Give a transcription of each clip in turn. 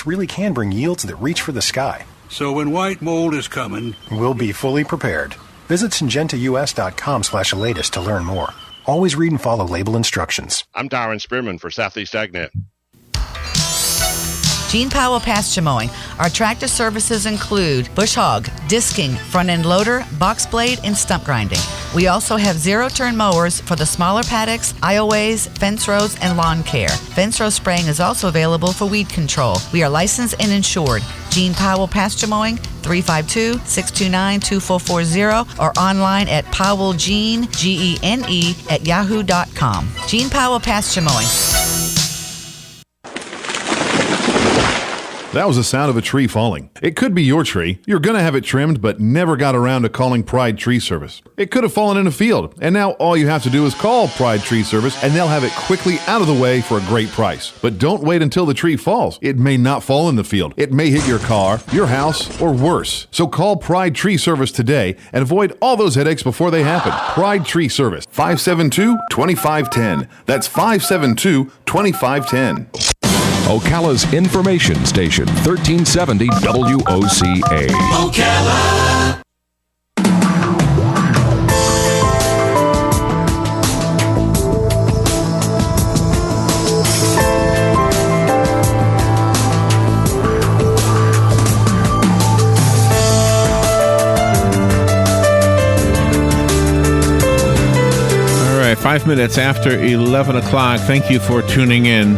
Pest really can bring yields that reach for the sky. So when white mold is coming, we'll be fully prepared. Visit syngentaus.com/latest to learn more. Always read and follow label instructions. I'm Darren Spearman for Southeast AgNet. Gene Powell Pasture Mowing. Our tractor services include bush hog, disking, front-end loader, box blade, and stump grinding. We also have zero-turn mowers for the smaller paddocks, aisleways, fence rows, and lawn care. Fence row spraying is also available for weed control. We are licensed and insured. Gene Powell Pasture Mowing, 352-629-2440, or online at powellgene, Gene, at yahoo.com. Gene Powell Pasture Mowing. That was the sound of a tree falling. It could be your tree. You're going to have it trimmed, but never got around to calling Pride Tree Service. It could have fallen in a field, and now all you have to do is call Pride Tree Service, and they'll have it quickly out of the way for a great price. But don't wait until the tree falls. It may not fall in the field. It may hit your car, your house, or worse. So call Pride Tree Service today and avoid all those headaches before they happen. Pride Tree Service, 572-2510. That's 572-2510. Ocala's information station, 1370 WOCA. Ocala. All right, 5 minutes after 11 o'clock. Thank you for tuning in.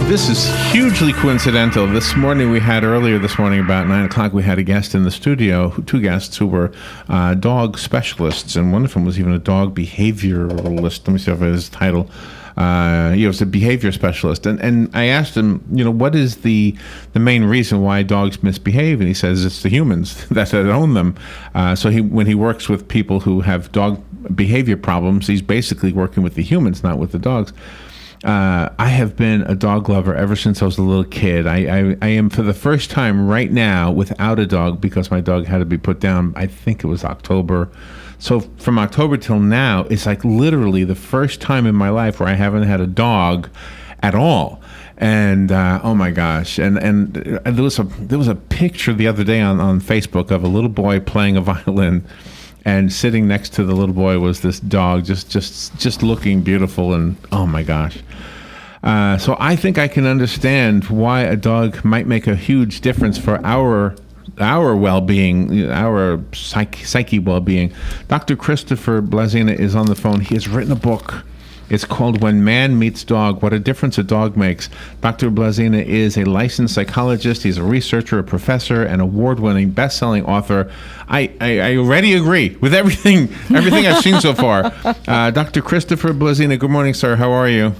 This is hugely coincidental. Earlier this morning, about 9 o'clock, we had a guest in the studio, two guests who were dog specialists, and one of them was even a dog behavioralist. Let me see if it is his title. He was a behavior specialist. And I asked him, what is the main reason why dogs misbehave? And he says it's the humans that own them. So when he works with people who have dog behavior problems, he's basically working with the humans, not with the dogs. I have been a dog lover ever since I was a little kid. I am, for the first time right now, without a dog because my dog had to be put down. I think it was October. So from October till now, it's like literally the first time in my life where I haven't had a dog at all. And oh my gosh! And there was a picture the other day on Facebook of a little boy playing a violin. And sitting next to the little boy was this dog, just looking beautiful, and oh my gosh! So I think I can understand why a dog might make a huge difference for our well-being, our psyche well-being. Dr. Christopher Blazina is on the phone. He has written a book. It's called When Man Meets Dog, What a Difference a Dog Makes. Dr. Blazina is a licensed psychologist. He's a researcher, a professor, an award-winning, best-selling author. I already agree with everything I've seen so far. Dr. Christopher Blazina, good morning, sir. How are you?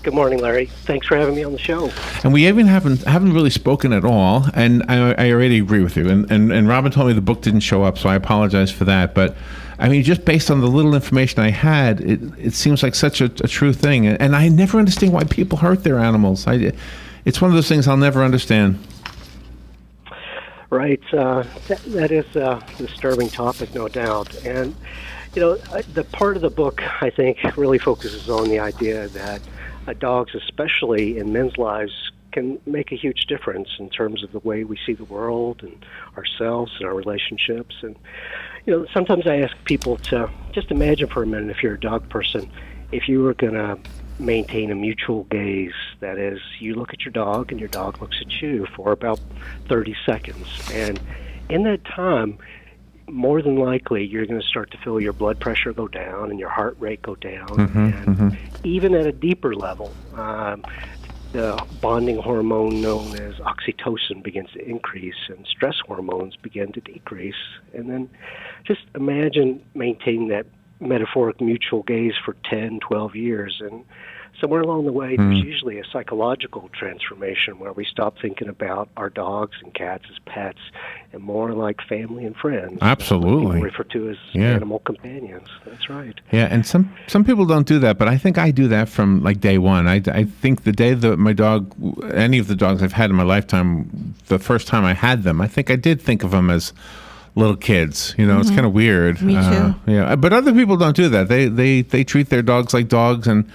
Good morning, Larry. Thanks for having me on the show. And we even haven't really spoken at all, and I already agree with you. And Robin told me the book didn't show up, so I apologize for that. But I mean, just based on the little information I had, it seems like such a true thing. And I never understand why people hurt their animals. It's one of those things I'll never understand. Right. That is a disturbing topic, no doubt. And, the part of the book, I think, really focuses on the idea that dogs, especially in men's lives, can make a huge difference in terms of the way we see the world and ourselves and our relationships. And, sometimes I ask people to just imagine for a minute, if you're a dog person, if you were going to maintain a mutual gaze. That is, you look at your dog and your dog looks at you for about 30 seconds. And in that time, more than likely, you're going to start to feel your blood pressure go down and your heart rate go down. Even at a deeper level, the bonding hormone known as oxytocin begins to increase and stress hormones begin to decrease. And then just imagine maintaining that metaphoric mutual gaze for 10, 12 years. And somewhere along the way, there's usually a psychological transformation where we stop thinking about our dogs and cats as pets and more like family and friends. Absolutely. People refer to as animal companions. That's right. Yeah, and some people don't do that, but I think I do that from like day one. I think the day that my dog, any of the dogs I've had in my lifetime, the first time I had them, I think I did think of them as little kids. It's kind of weird. Me too. Yeah, but other people don't do that. They treat their dogs like dogs, and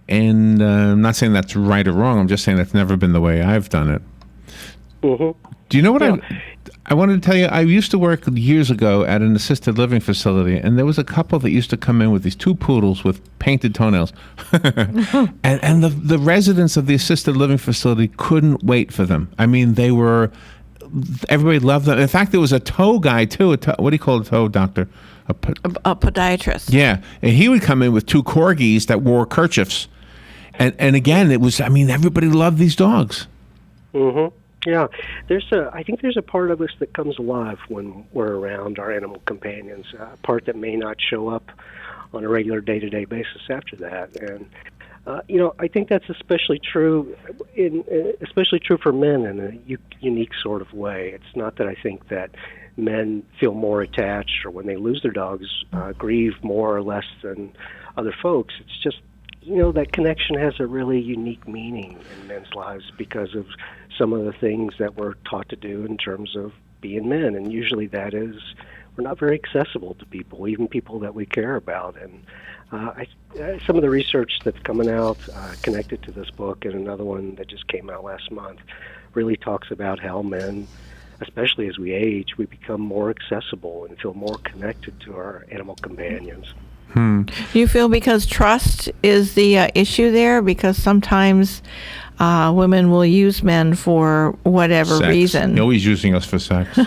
And I'm not saying that's right or wrong. I'm just saying that's never been the way I've done it. Mm-hmm. Do you know what I wanted to tell you? I used to work years ago at an assisted living facility, and there was a couple that used to come in with these 2 poodles with painted toenails. and the residents of the assisted living facility couldn't wait for them. I mean, everybody loved them. In fact, there was a toe guy, too. What do you call a toe doctor? A podiatrist. Yeah. And he would come in with 2 corgis that wore kerchiefs. And again, everybody loved these dogs. Mm-hmm. Yeah, I think there's a part of us that comes alive when we're around our animal companions, a part that may not show up on a regular day-to-day basis after that. And, I think that's especially true for men in a unique sort of way. It's not that I think that men feel more attached or when they lose their dogs grieve more or less than other folks. It's just, that connection has a really unique meaning in men's lives because of some of the things that we're taught to do in terms of being men. And usually that is, we're not very accessible to people, even people that we care about. And some of the research that's coming out connected to this book and another one that just came out last month really talks about how men, especially as we age, we become more accessible and feel more connected to our animal companions. Do you feel because trust is the issue there? Because sometimes women will use men for whatever Sex. reason. You're always using us for sex.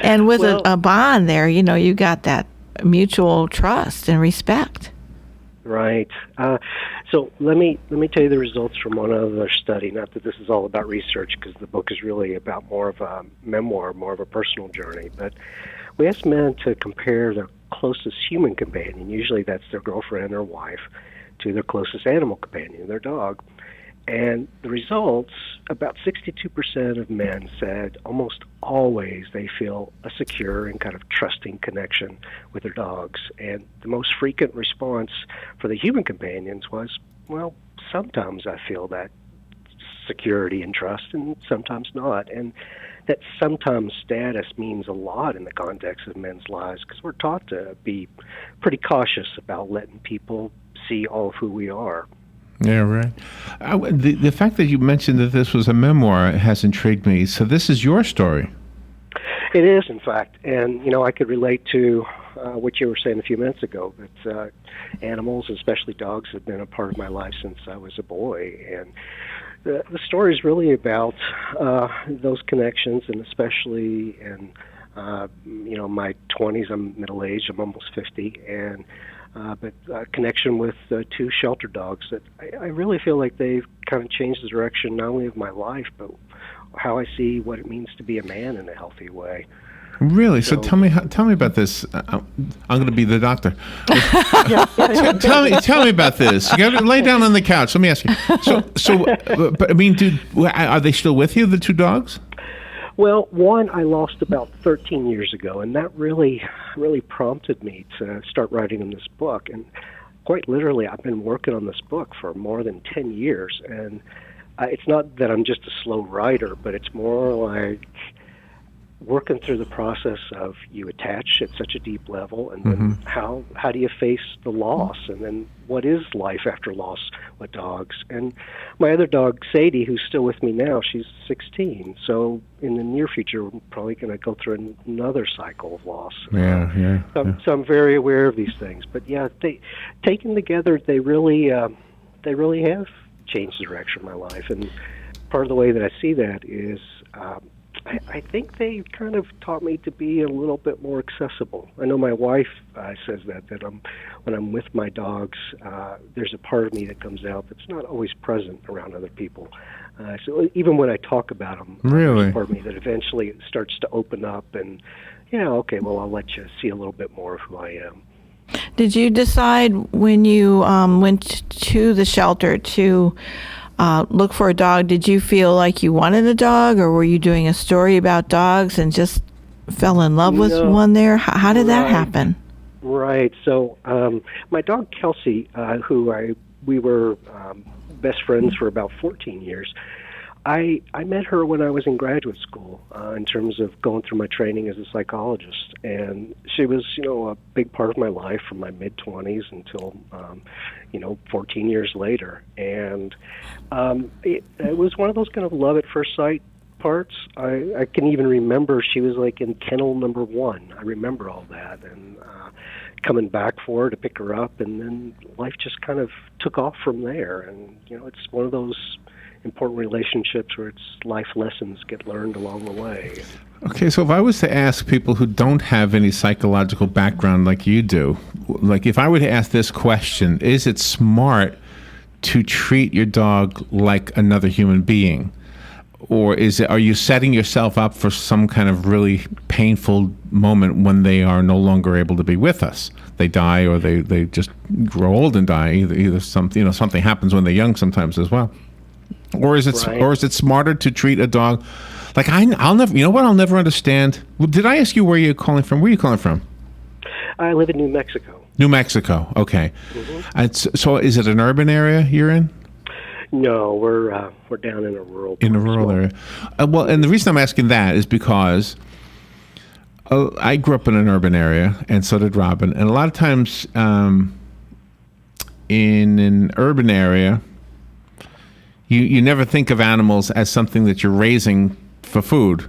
And with a bond there, you got that mutual trust and respect. Right. So let me tell you the results from one other study. Not that this is all about research, because the book is really about more of a memoir, more of a personal journey. But we asked men to compare their closest human companion, usually that's their girlfriend or wife, to their closest animal companion, their dog. And the results, about 62% of men said almost always they feel a secure and kind of trusting connection with their dogs. And the most frequent response for the human companions was, well, sometimes I feel that security and trust and sometimes not. And that sometimes status means a lot in the context of men's lives because we're taught to be pretty cautious about letting people see all of who we are. Yeah, right. The fact that you mentioned that this was a memoir has intrigued me. So this is your story. It is, in fact. And, I could relate to what you were saying a few minutes ago, that animals, especially dogs, have been a part of my life since I was a boy. And the story is really about those connections, and especially in, my 20s. I'm middle-aged. I'm almost 50. And but connection with 2 shelter dogs that I really feel like they've kind of changed the direction not only of my life, but how I see what it means to be a man in a healthy way. Really? So tell me about this. I'm going to be the doctor. Tell me about this. You got to lay down on the couch. Let me ask you. But I mean, are they still with you, the 2 dogs? Well, one I lost about 13 years ago, and that really prompted me to start writing in this book. And quite literally, I've been working on this book for more than 10 years. And it's not that I'm just a slow writer, but it's more like working through the process of you attach at such a deep level, and then how do you face the loss, and then what is life after loss with dogs. And my other dog, Sadie, who's still with me now, she's 16, so in the near future we're probably going to go through another cycle of loss. So I'm very aware of these things, but taken together, they really have changed the direction of my life. And part of the way that I see that is I think they kind of taught me to be a little bit more accessible. I know my wife says that when I'm with my dogs, there's a part of me that comes out that's not always present around other people. So even when I talk about them, there's a part of me that eventually starts to open up and, okay, well, I'll let you see a little bit more of who I am. Did you decide when you went to the shelter to look for a dog, did you feel like you wanted a dog, or were you doing a story about dogs and just fell in love with one there? How did that happen? Right. So my dog Kelsey, we were best friends for about 14 years, I met her when I was in graduate school in terms of going through my training as a psychologist. And she was, a big part of my life from my mid-20s until, 14 years later. And it was one of those kind of love at first sight parts. I can even remember she was like in kennel number 1. I remember all that. And coming back for her to pick her up. And then life just kind of took off from there. And, it's one of those important relationships where it's life lessons get learned along the way. Okay, so if I was to ask people who don't have any psychological background like you do, like if I were to ask this question, is it smart to treat your dog like another human being? Or are you setting yourself up for some kind of really painful moment when they are no longer able to be with us? They die, or they just grow old and die. Either something something happens when they're young sometimes as well. Or is it Right. or is it smarter to treat a dog like I'll never, I'll never understand. Well, did I ask you where you're calling from? Where are you calling from? I live in New Mexico. New Mexico. Okay. Mm-hmm. So is it an urban area you're in? No, we're down in a rural In a part as rural well. area. Well, and the reason I'm asking that is because I grew up in an urban area, and so did Robin. And a lot of times in an urban area, you never think of animals as something that you're raising for food.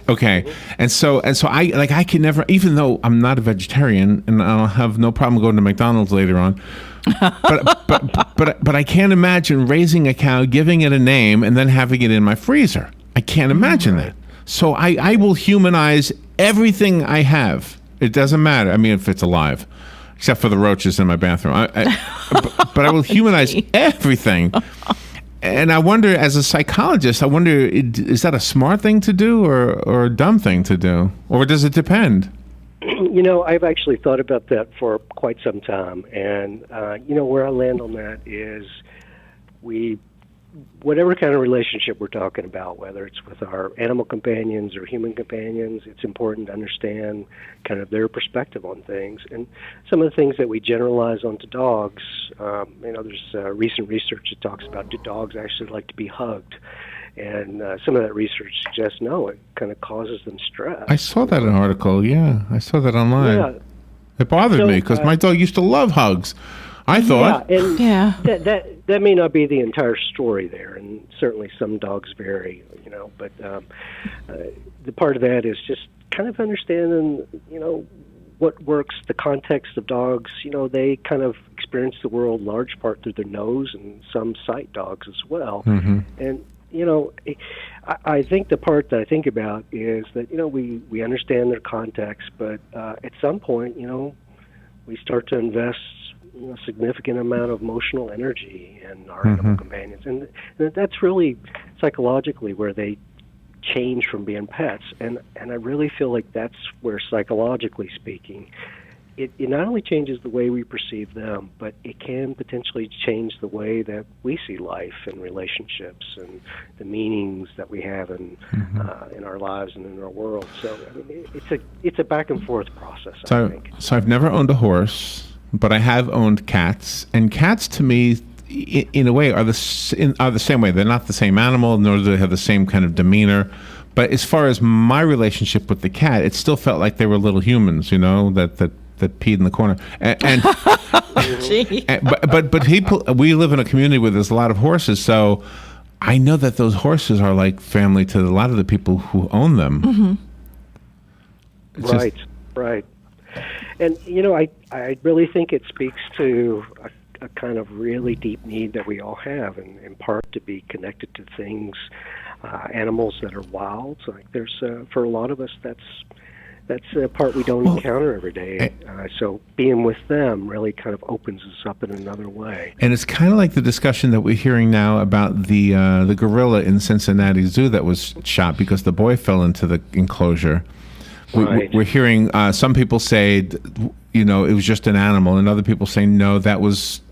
Okay. And so I can never, even though I'm not a vegetarian and I'll have no problem going to McDonald's later on, but I can't imagine raising a cow, giving it a name, and then having it in my freezer. I can't imagine that. So I will humanize everything I have. It doesn't matter. I mean, if it's alive, except for the roaches in my bathroom. But I will humanize everything. And I wonder, as a psychologist, is that a smart thing to do or a dumb thing to do? Or does it depend? I've actually thought about that for quite some time. And, where I land on that is whatever kind of relationship we're talking about, whether it's with our animal companions or human companions, it's important to understand kind of their perspective on things. And some of the things that we generalize onto dogs, there's recent research that talks about, do dogs actually like to be hugged? And some of that research suggests no, it kind of causes them stress. I saw that in an article, yeah. I saw that online. Yeah. It bothered me because my dog used to love hugs. I thought. Yeah, and that may not be the entire story there, and certainly some dogs vary, but the part of that is just kind of understanding, what works, the context of dogs. They kind of experience the world large part through their nose, and some sight dogs as well. Mm-hmm. And I think the part that I think about is that we understand their context, but at some point we start to invest a significant amount of emotional energy in our animal companions, and that's really psychologically where they change from being pets. And I really feel like that's where, psychologically speaking, it not only changes the way we perceive them, but it can potentially change the way that we see life and relationships and the meanings that we have in our lives and in our world. So I mean, it's a back and forth process. I think. So I've never owned a horse, but I have owned cats, and cats to me, in a way, are the same way. They're not the same animal, nor do they have the same kind of demeanor. But as far as my relationship with the cat, it still felt like they were little humans, that peed in the corner. And but people, we live in a community where there's a lot of horses, so I know that those horses are like family to a lot of the people who own them. Right. And I really think it speaks to a kind of really deep need that we all have, and in part to be connected to things, animals that are wild. So there's for a lot of us that's a part we don't encounter every day. So being with them really kind of opens us up in another way. And it's kind of like the discussion that we're hearing now about the gorilla in Cincinnati Zoo that was shot because the boy fell into the enclosure. Right. We're hearing some people say, it was just an animal, and other people say no, that was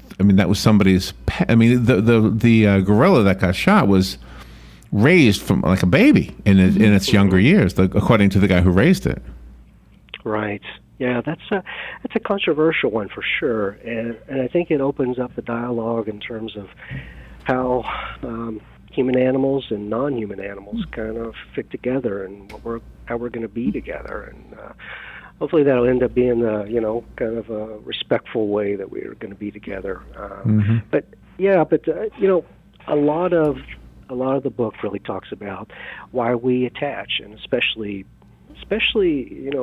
somebody's pet. I mean, the gorilla that got shot was raised from like a baby in its younger years, according to the guy who raised it. Right. Yeah, that's a controversial one for sure, and I think it opens up the dialogue in terms of how human animals and non-human animals kind of fit together, and how we're going to be together, and hopefully that'll end up being kind of a respectful way that we're going to be together. But a lot of the book really talks about why we attach, and especially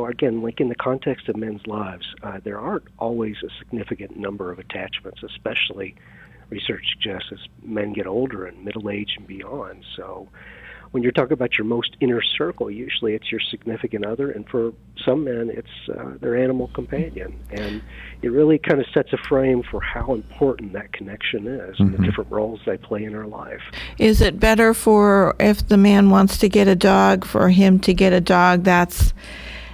again, like in the context of men's lives, there aren't always a significant number of attachments, especially research suggests as men get older and middle age and beyond. So when you're talking about your most inner circle, usually it's your significant other, and for some men, it's their animal companion. And it really kind of sets a frame for how important that connection is and the different roles they play in our life. Is it better for, if the man wants to get a dog, for him to get a dog that's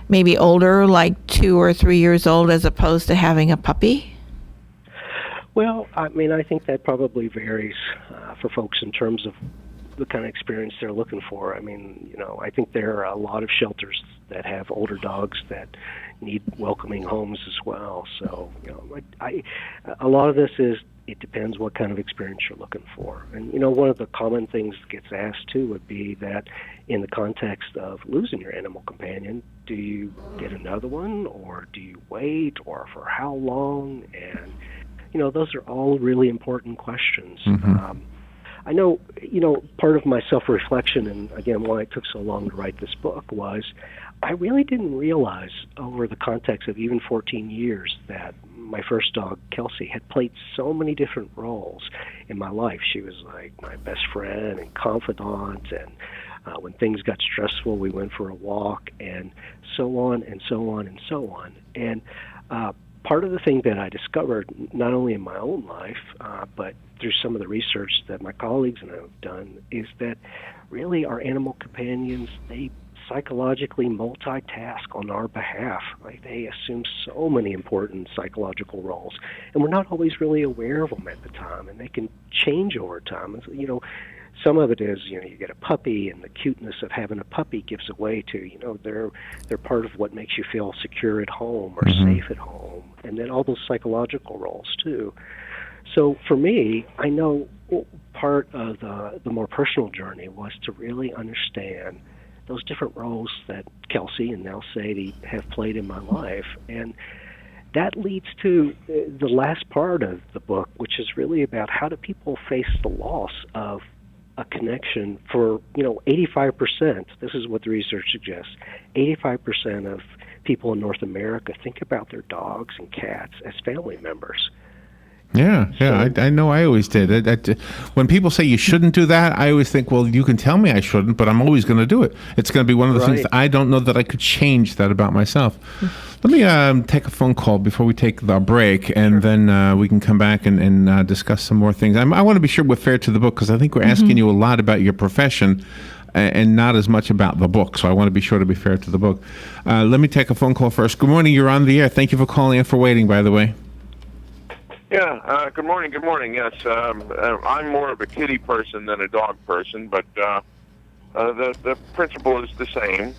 maybe older, like 2 or 3 years old, as opposed to having a puppy? Well, I mean, I think that probably varies for folks in terms of the kind of experience they're looking for. I mean, I think there are a lot of shelters that have older dogs that need welcoming homes as well. So, a lot of this is, it depends what kind of experience you're looking for. And, one of the common things that gets asked, too, would be that in the context of losing your animal companion, do you get another one, or do you wait, or for how long? And, those are all really important questions. I know, part of my self-reflection, and again, why it took so long to write this book, was I really didn't realize over the context of even 14 years that my first dog, Kelsey, had played so many different roles in my life. She was like my best friend and confidant, and when things got stressful, we went for a walk, and so on and so on and so on. And part of the thing that I discovered, not only in my own life, but through some of the research that my colleagues and I have done, is that really our animal companions, they psychologically multitask on our behalf. Like, they assume so many important psychological roles, and we're not always really aware of them at the time, and they can change over time. And so, some of it is, you get a puppy, and the cuteness of having a puppy gives away to, they're part of what makes you feel secure at home or safe at home, and then all those psychological roles too. So for me, I know part of the more personal journey was to really understand those different roles that Kelsey and now Sadie have played in my life, and that leads to the last part of the book, which is really about how do people face the loss of a connection for, 85%, this is what the research suggests, 85% of people in North America think about their dogs and cats as family members. Yeah, I know I always did. When people say you shouldn't do that, I always think, well, you can tell me I shouldn't, but I'm always going to do it. It's going to be one of the things that I don't know that I could change that about myself. Let me take a phone call before we take the break, and then we can come back and discuss some more things. I want to be sure we're fair to the book, because I think we're asking you a lot about your profession and not as much about the book, so I want to be sure to be fair to the book. Let me take a phone call first. Good morning, you're on the air. Thank you for calling and for waiting, by the way. Yeah, good morning. Yes, I'm more of a kitty person than a dog person, but the principle is the same.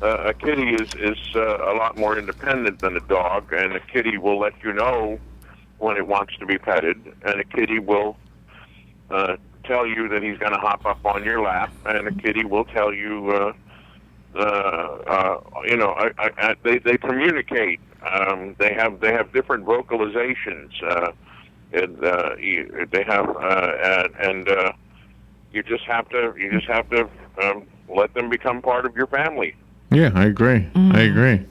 A kitty is a lot more independent than a dog, and a kitty will let you know when it wants to be petted, and a kitty will tell you that he's going to hop up on your lap, and a kitty will tell you, they communicate. They have different vocalizations. They have, and you just have to let them become part of your family. Yeah, I agree. I agree.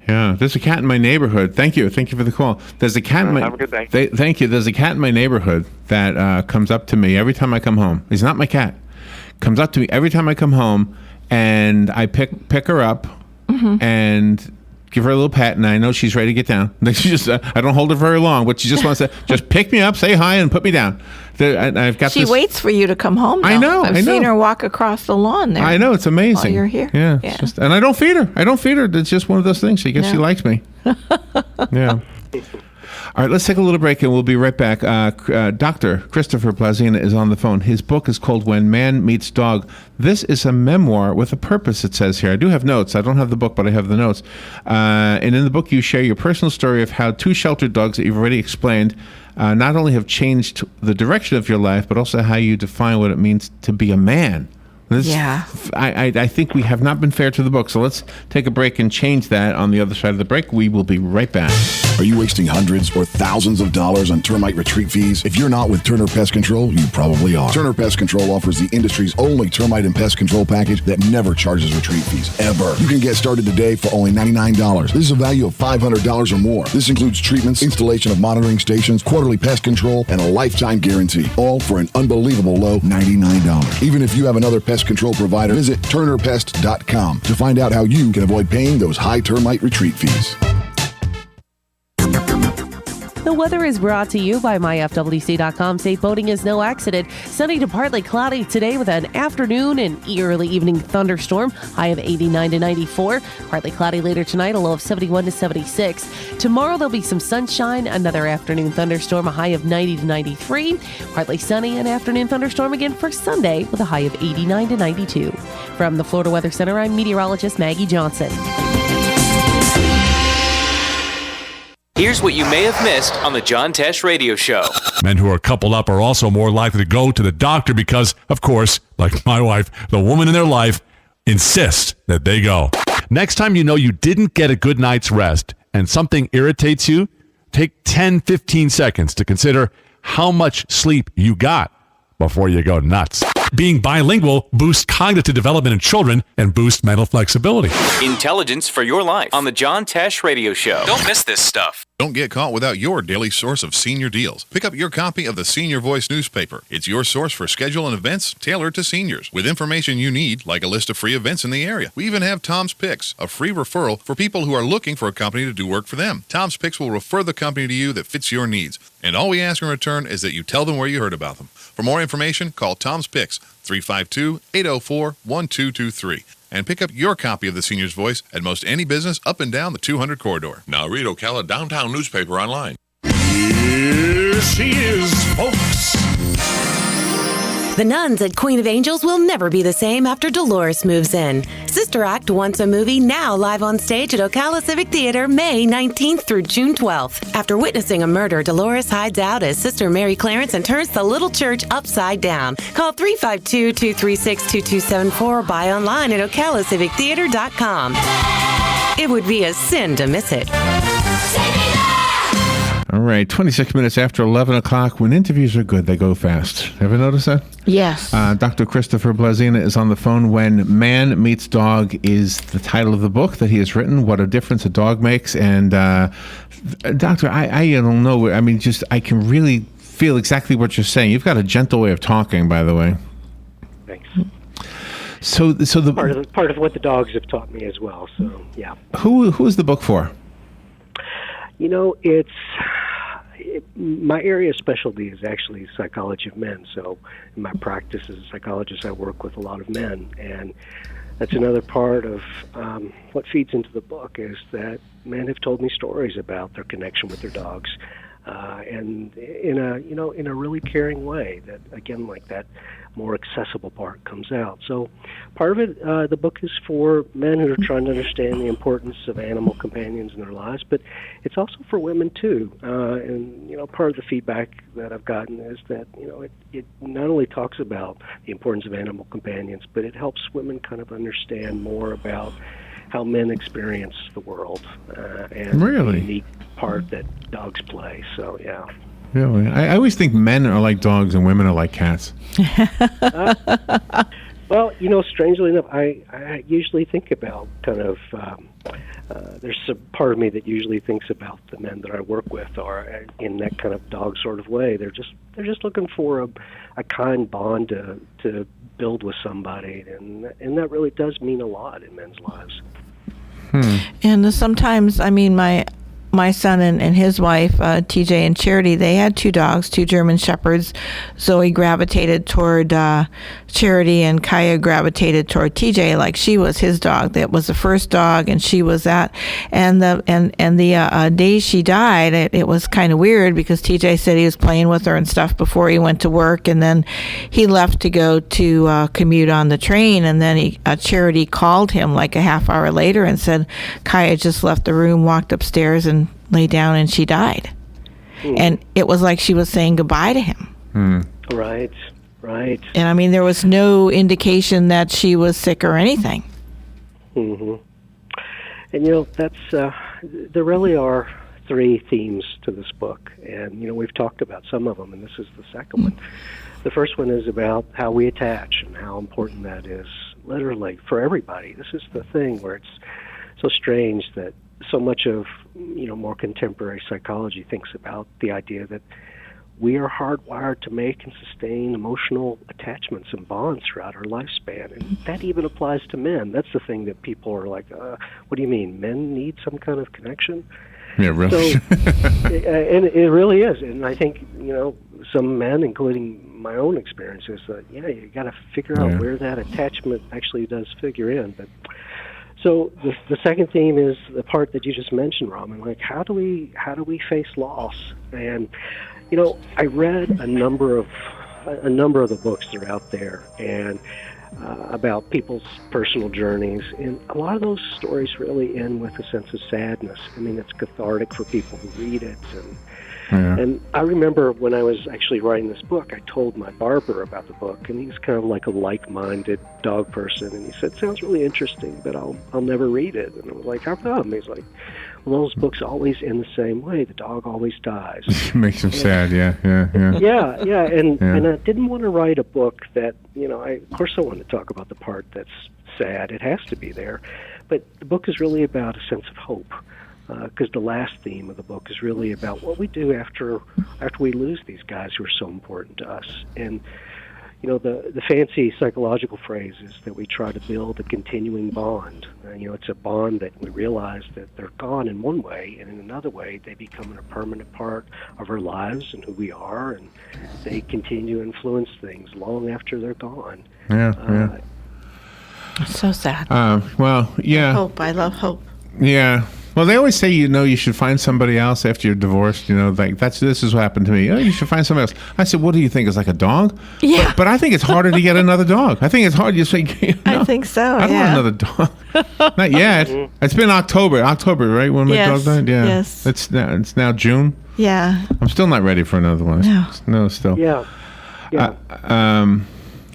Yeah, there's a cat in my neighborhood. Thank you for the call. There's a cat in my. Have a good day. Thank you. There's a cat in my neighborhood that comes up to me every time I come home. He's not my cat. Comes up to me every time I come home, and I pick her up and give her a little pat, and I know she's ready to get down. She just I don't hold her very long, but she just wants to just pick me up, say hi, and put me down. She waits for you to come home, though. I know. I've seen her walk across the lawn there. I know, it's amazing. While you're here. Yeah. And I don't feed her. It's just one of those things. I guess she likes me. Yeah. All right, let's take a little break, and we'll be right back. Dr. Christopher Blazina is on the phone. His book is called When Man Meets Dog. This is a memoir with a purpose, it says here. I do have notes. I don't have the book, but I have the notes. And in the book, you share your personal story of how two sheltered dogs that you've already explained not only have changed the direction of your life, but also how you define what it means to be a man. Yeah. I think we have not been fair to the book. So let's take a break and change that on the other side of the break. We will be right back. Are you wasting hundreds or thousands of dollars on termite retreat fees? If you're not with Turner Pest Control, you probably are. Turner Pest Control offers the industry's only termite and pest control package that never charges retreat fees, ever. You can get started today for only $99. This is a value of $500 or more. This includes treatments, installation of monitoring stations, quarterly pest control, and a lifetime guarantee, all for an unbelievable low $99. Even if you have another pest control provider, visit turnerpest.com to find out how you can avoid paying those high termite retreat fees. The weather is brought to you by myfwc.com. Safe boating is no accident. Sunny to partly cloudy today with an afternoon and early evening thunderstorm. High of 89 to 94. Partly cloudy later tonight, a low of 71 to 76. Tomorrow there'll be some sunshine. Another afternoon thunderstorm, a high of 90 to 93. Partly sunny, an afternoon thunderstorm again for Sunday with a high of 89 to 92. From the Florida Weather Center, I'm meteorologist Maggie Johnson. Here's what you may have missed on the John Tesh Radio Show. Men who are coupled up are also more likely to go to the doctor because, of course, like my wife, the woman in their life insists that they go. Next time you know you didn't get a good night's rest and something irritates you, take 10, 15 seconds to consider how much sleep you got before you go nuts. Being bilingual boosts cognitive development in children and boosts mental flexibility. Intelligence for your life on the John Tesh Radio Show. Don't miss this stuff. Don't get caught without your daily source of senior deals. Pick up your copy of the Senior Voice newspaper. It's your source for schedule and events tailored to seniors, with information you need, like a list of free events in the area. We even have Tom's Picks, a free referral for people who are looking for a company to do work for them. Tom's Picks will refer the company to you that fits your needs. And all we ask in return is that you tell them where you heard about them. For more information, call Tom's Picks, 352-804-1223. And pick up your copy of the Senior's Voice at most any business up and down the 200 corridor. Now read Ocala Downtown Newspaper online. Here she is, folks. The nuns at Queen of Angels will never be the same after Dolores moves in. Sister Act Once a Movie, now live on stage at Ocala Civic Theater May 19th through June 12th. After witnessing a murder, Dolores hides out as Sister Mary Clarence and turns the little church upside down. Call 352-236-2274 or buy online at okalacivictheater.com. It would be a sin to miss it. All right, 26 minutes after 11 o'clock. When interviews are good, they go fast. Ever notice that? Yes. Dr. Christopher Blazina is on the phone. When Man Meets Dog is the title of the book that he has written, What a Difference a Dog Makes. And, Doctor, I don't know. I mean, just I can really feel exactly what you're saying. You've got a gentle way of talking, by the way. Thanks. So the part of what the dogs have taught me as well. So, yeah. Who is the book for? You know, my area of specialty is actually psychology of men. So in my practice as a psychologist, I work with a lot of men. And that's another part of what feeds into the book is that men have told me stories about their connection with their dogs. And in a really caring way that, again, like that more accessible part comes out. So part of it, the book is for men who are trying to understand the importance of animal companions in their lives, but it's also for women too. And, part of the feedback that I've gotten is that, it not only talks about the importance of animal companions, but it helps women kind of understand more about how men experience the world and the unique part that dogs play. So, yeah. Really? I always think men are like dogs and women are like cats. Well, strangely enough, I usually think about kind of, there's a part of me that usually thinks about the men that I work with are in that kind of dog sort of way. They're just looking for a kind bond to build with somebody, and that really does mean a lot in men's lives. And sometimes, I mean, my son and his wife, TJ and Charity, they had two dogs, two German Shepherds. Zoe gravitated toward Charity, and Kaya gravitated toward TJ, like she was his dog. That was the first dog, and she was that. And the day she died, it was kind of weird because TJ said he was playing with her and stuff before he went to work, and then he left to go to commute on the train, and then Charity called him like a half hour later and said Kaya just left the room, walked upstairs, and lay down, and she died. and it was like she was saying goodbye to him. Right. And I mean, there was no indication that she was sick or anything. Mm-hmm. And that's there really are 3 themes to this book, and we've talked about some of them, and this is the second one. The first one is about how we attach and how important that is, literally, for everybody. This is the thing where it's so strange that so much of more contemporary psychology thinks about the idea that we are hardwired to make and sustain emotional attachments and bonds throughout our lifespan. And that even applies to men. That's the thing that people are like, what do you mean? Men need some kind of connection? Yeah, really. So, and it really is. And I think, some men, including my own experiences, you got to figure out where that attachment actually does figure in. But so the second theme is the part that you just mentioned, Robin. Like, how do we face loss? And I read a number of the books that are out there, and about people's personal journeys, and a lot of those stories really end with a sense of sadness. I mean, it's cathartic for people who read it, and I remember when I was actually writing this book, I told my barber about the book, and he's kind of like a like-minded dog person, and he said, "Sounds really interesting, but I'll never read it." And I was like, "How come?" He's like, "Well, those books always end the same way. The dog always dies." Makes him sad. Yeah. Yeah. And I didn't want to write a book that, of course I want to talk about the part that's sad. It has to be there. But the book is really about a sense of hope, because the last theme of the book is really about what we do after we lose these guys who are so important to us. And the fancy psychological phrase is that we try to build a continuing bond. It's a bond that we realize that they're gone in one way, and in another way they become a permanent part of our lives and who we are, and they continue to influence things long after they're gone. Yeah. It's so sad. Well, yeah. Hope. I love hope. Yeah. Well, they always say, you should find somebody else after you're divorced. Like this is what happened to me. Oh, you should find somebody else. I said, what do you think? It's like a dog? Yeah. But I think it's harder to get another dog. I think it's hard. You say, I think so. I don't want another dog. Not yet. It's been October, right? When my dog died. Yeah. Yes. It's now June. Yeah. I'm still not ready for another one. No, still. Yeah. I'm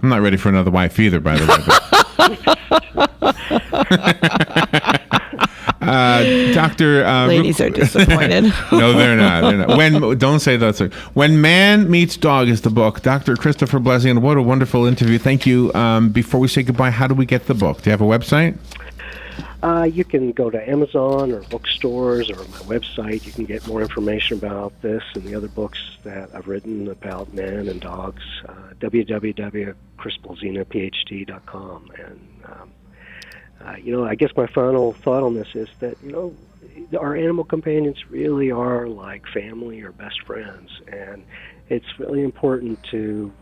not ready for another wife either, by the way. Doctor, ladies are disappointed. No, they're not. Don't say that. When Man Meets Dog is the book. Dr. Christopher Blazina, what a wonderful interview. Thank you. Before we say goodbye, how do we get the book? Do you have a website? You can go to Amazon or bookstores or my website. You can get more information about this and the other books that I've written about men and dogs. www.chrisblazinaphd.com. And I guess my final thought on this is that our animal companions really are like family or best friends, and it's really important to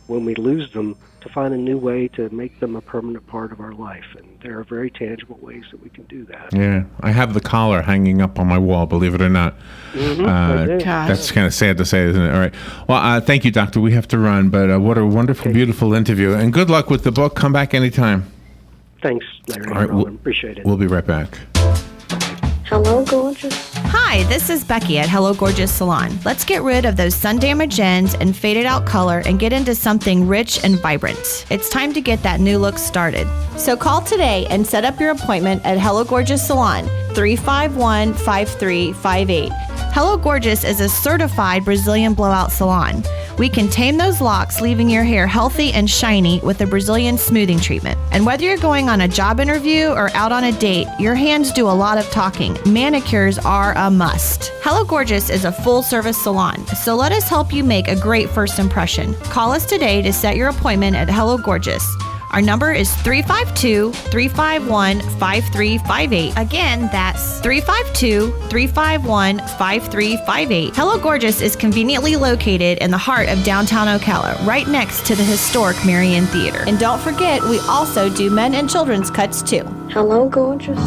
when we lose them, to find a new way to make them a permanent part of our life. And there are very tangible ways that we can do that. Yeah, I have the collar hanging up on my wall, believe it or not. That's kind of sad to say, isn't it? All right. Well, thank you, Doctor. We have to run, but what a wonderful, beautiful interview. And good luck with the book. Come back anytime. Thanks, Larry. All right, appreciate it. We'll be right back. Hello, gorgeous. Hi, this is Becky at Hello Gorgeous Salon. Let's get rid of those sun-damaged ends and faded out color and get into something rich and vibrant. It's time to get that new look started. So call today and set up your appointment at Hello Gorgeous Salon, 351-5358. Hello Gorgeous is a certified Brazilian blowout salon. We can tame those locks, leaving your hair healthy and shiny with a Brazilian smoothing treatment. And whether you're going on a job interview or out on a date, your hands do a lot of talking. Manicures are a must. Hello Gorgeous is a full-service salon, so let us help you make a great first impression. Call us today to set your appointment at Hello Gorgeous. Our number is 352-351-5358. Again, that's 352-351-5358. Hello Gorgeous is conveniently located in the heart of downtown Ocala, right next to the historic Marion Theater. And don't forget, we also do men and children's cuts too. Hello, gorgeous.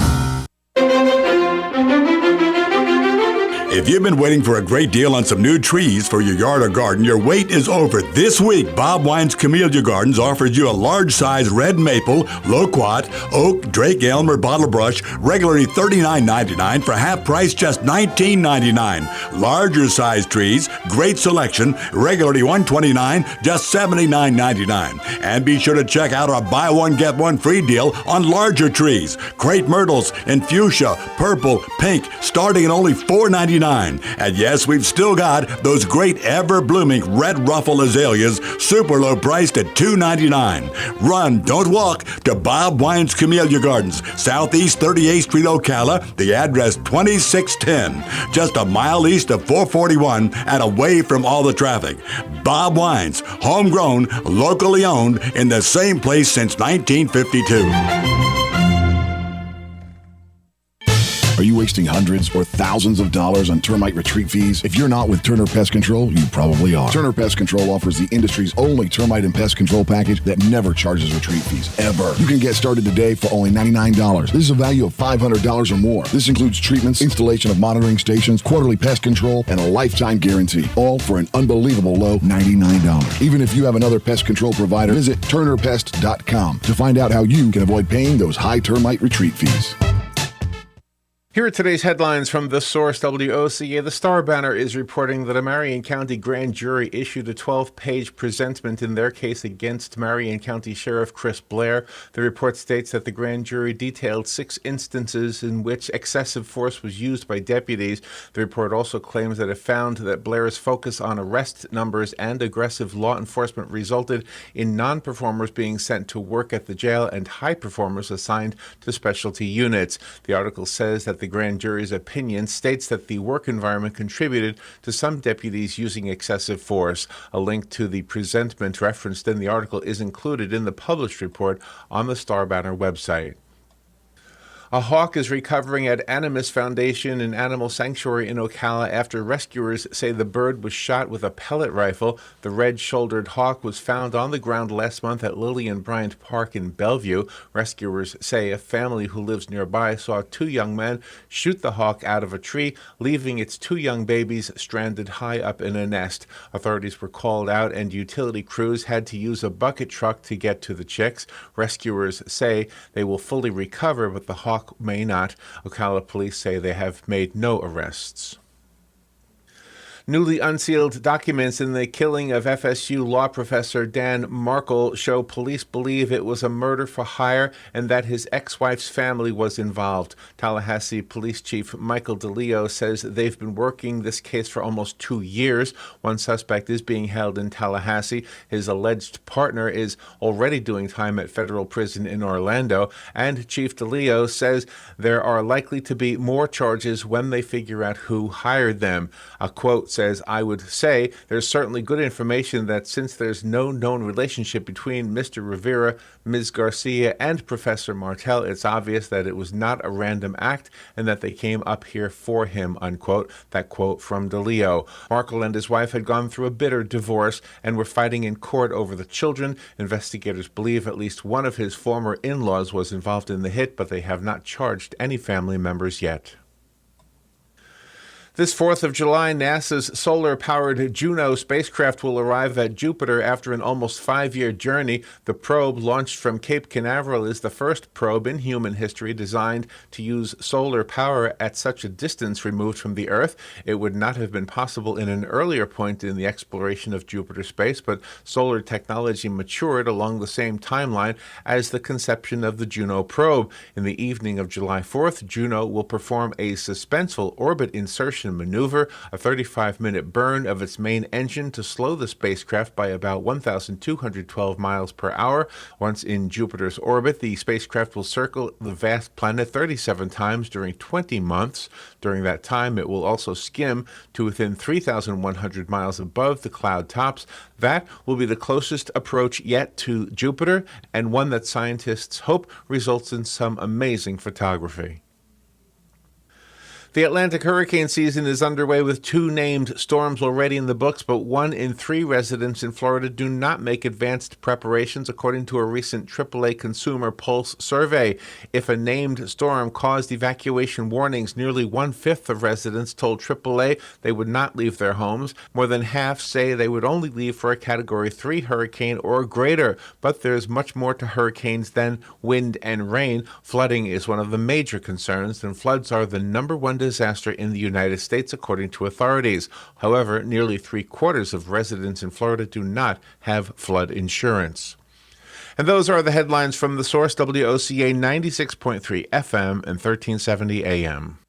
If you've been waiting for a great deal on some new trees for your yard or garden, your wait is over. This week, Bob Wine's Camellia Gardens offers you a large-size red maple, loquat, oak, drake elm, or bottle brush, regularly $39.99 for half price, just $19.99. Larger size trees, great selection, regularly $129, just $79.99. And be sure to check out our buy one get one free deal on larger trees. Crepe myrtles in fuchsia, purple, pink, starting at only $4.99. And yes, we've still got those great ever-blooming red ruffle azaleas, super low priced at $2.99. Run, don't walk to Bob Wine's Camellia Gardens, Southeast 38th Street, Ocala, the address 2610, just a mile east of 441 and away from all the traffic. Bob Wine's, homegrown, locally owned, in the same place since 1952. Are you wasting hundreds or thousands of dollars on termite retreat fees? If you're not with Turner Pest Control, you probably are. Turner Pest Control offers the industry's only termite and pest control package that never charges retreat fees, ever. You can get started today for only $99. This is a value of $500 or more. This includes treatments, installation of monitoring stations, quarterly pest control, and a lifetime guarantee, all for an unbelievable low $99. Even if you have another pest control provider, visit turnerpest.com to find out how you can avoid paying those high termite retreat fees. Here are today's headlines from The Source WOCA. The Star Banner is reporting that a Marion County grand jury issued a 12-page presentment in their case against Marion County Sheriff Chris Blair. The report states that the grand jury detailed 6 instances in which excessive force was used by deputies. The report also claims that it found that Blair's focus on arrest numbers and aggressive law enforcement resulted in non-performers being sent to work at the jail and high performers assigned to specialty units. The article says that the grand jury's opinion states that the work environment contributed to some deputies using excessive force. A link to the presentment referenced in the article is included in the published report on the Star Banner website. A hawk is recovering at Animus Foundation, an animal sanctuary in Ocala, after rescuers say the bird was shot with a pellet rifle. The red-shouldered hawk was found on the ground last month at Lily and Bryant Park in Bellevue. Rescuers say a family who lives nearby saw 2 young men shoot the hawk out of a tree, leaving its 2 young babies stranded high up in a nest. Authorities were called out and utility crews had to use a bucket truck to get to the chicks. Rescuers say they will fully recover, but the hawk may not. Ocala police say they have made no arrests. Newly unsealed documents in the killing of FSU law professor Dan Markle show police believe it was a murder for hire and that his ex-wife's family was involved. Tallahassee Police Chief Michael DeLeo says they've been working this case for almost 2 years. One suspect is being held in Tallahassee. His alleged partner is already doing time at federal prison in Orlando. And Chief DeLeo says there are likely to be more charges when they figure out who hired them. A quote says, "I would say there's certainly good information that since there's no known relationship between Mr. Rivera, Ms. Garcia, and Professor Martel, it's obvious that it was not a random act and that they came up here for him," unquote. That quote from DeLeo. Markle and his wife had gone through a bitter divorce and were fighting in court over the children. Investigators believe at least one of his former in-laws was involved in the hit, but they have not charged any family members yet. This 4th of July, NASA's solar-powered Juno spacecraft will arrive at Jupiter after an almost 5-year journey. The probe, launched from Cape Canaveral, is the first probe in human history designed to use solar power at such a distance removed from the Earth. It would not have been possible in an earlier point in the exploration of Jupiter space, but solar technology matured along the same timeline as the conception of the Juno probe. In the evening of July 4th, Juno will perform a suspenseful orbit insertion maneuver, a 35-minute burn of its main engine to slow the spacecraft by about 1,212 miles per hour. Once in Jupiter's orbit, the spacecraft will circle the vast planet 37 times during 20 months. During that time, it will also skim to within 3,100 miles above the cloud tops. That will be the closest approach yet to Jupiter, and one that scientists hope results in some amazing photography. The Atlantic hurricane season is underway with 2 named storms already in the books, but 1 in 3 residents in Florida do not make advanced preparations, according to a recent AAA Consumer Pulse survey. If a named storm caused evacuation warnings, nearly 1/5 of residents told AAA they would not leave their homes. More than half say they would only leave for a Category 3 hurricane or greater. But there's much more to hurricanes than wind and rain. Flooding is one of the major concerns, and floods are the #1 disaster in the United States, according to authorities. However, nearly 3/4 of residents in Florida do not have flood insurance. And those are the headlines from The Source, WOCA 96.3 FM and 1370 AM.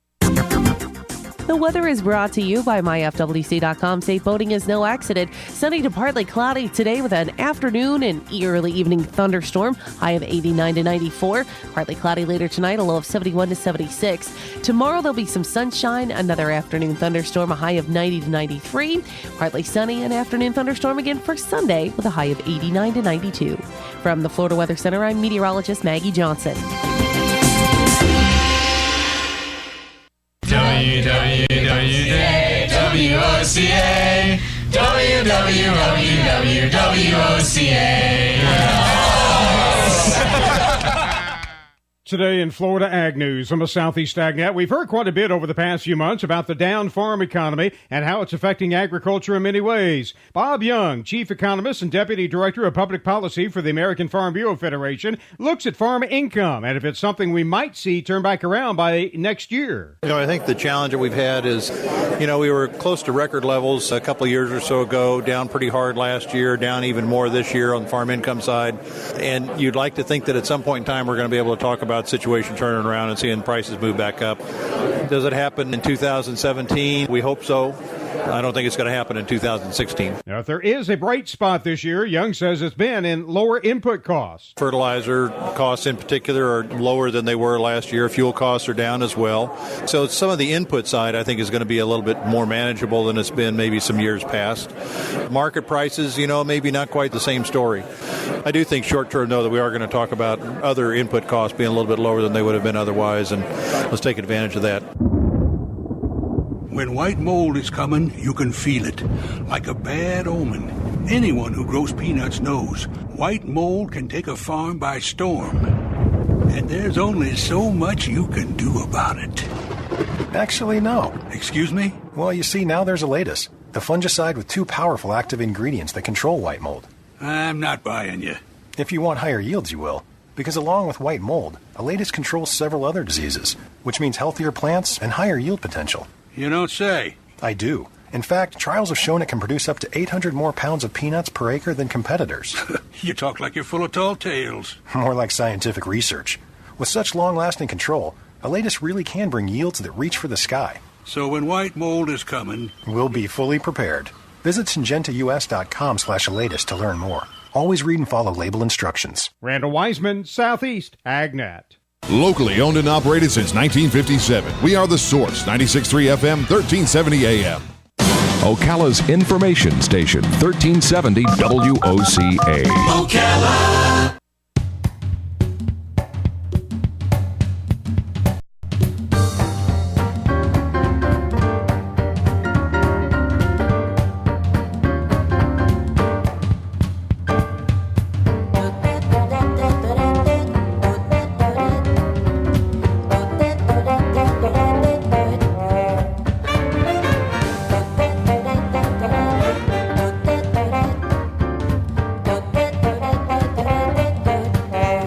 The weather is brought to you by myfwc.com. Safe boating is no accident. Sunny to partly cloudy today with an afternoon and early evening thunderstorm. High of 89 to 94. Partly cloudy later tonight, a low of 71 to 76. Tomorrow there'll be some sunshine, another afternoon thunderstorm, a high of 90 to 93. Partly sunny, an afternoon thunderstorm again for Sunday with a high of 89 to 92. From the Florida Weather Center, I'm meteorologist Maggie Johnson. WWWOCA, Today in Florida Ag News from the Southeast AgNet, we've heard quite a bit over the past few months about the down farm economy and how it's affecting agriculture in many ways. Bob Young, Chief Economist and Deputy Director of Public Policy for the American Farm Bureau Federation, looks at farm income and if it's something we might see turn back around by next year. I think the challenge that we've had is, we were close to record levels a couple of years or so ago, down pretty hard last year, down even more this year on the farm income side. And you'd like to think that at some point in time we're going to be able to talk about situation turning around and seeing prices move back up. Does it happen in 2017? We hope so. I don't think it's going to happen in 2016. Now, if there is a bright spot this year, Young says it's been in lower input costs. Fertilizer costs in particular are lower than they were last year. Fuel costs are down as well. So some of the input side, I think, is going to be a little bit more manageable than it's been maybe some years past. Market prices, maybe not quite the same story. I do think short term, though, that we are going to talk about other input costs being a little bit lower than they would have been otherwise, and let's take advantage of that. When white mold is coming, you can feel it, like a bad omen. Anyone who grows peanuts knows white mold can take a farm by storm. And there's only so much you can do about it. Actually, no. Excuse me? Well, you see, now there's Elatus, the fungicide with 2 powerful active ingredients that control white mold. I'm not buying you. If you want higher yields, you will. Because along with white mold, Elatus controls several other diseases, which means healthier plants and higher yield potential. You don't say. I do. In fact, trials have shown it can produce up to 800 more pounds of peanuts per acre than competitors. You talk like you're full of tall tales. More like scientific research. With such long-lasting control, Elatus really can bring yields that reach for the sky. So when white mold is coming, we'll be fully prepared. Visit syngentaus.com/Elatus to learn more. Always read and follow label instructions. Randall Wiseman, Southeast AgNet. Locally owned and operated since 1957. We are The Source, 96.3 FM, 1370 AM. Ocala's information station, 1370 WOCA. Ocala.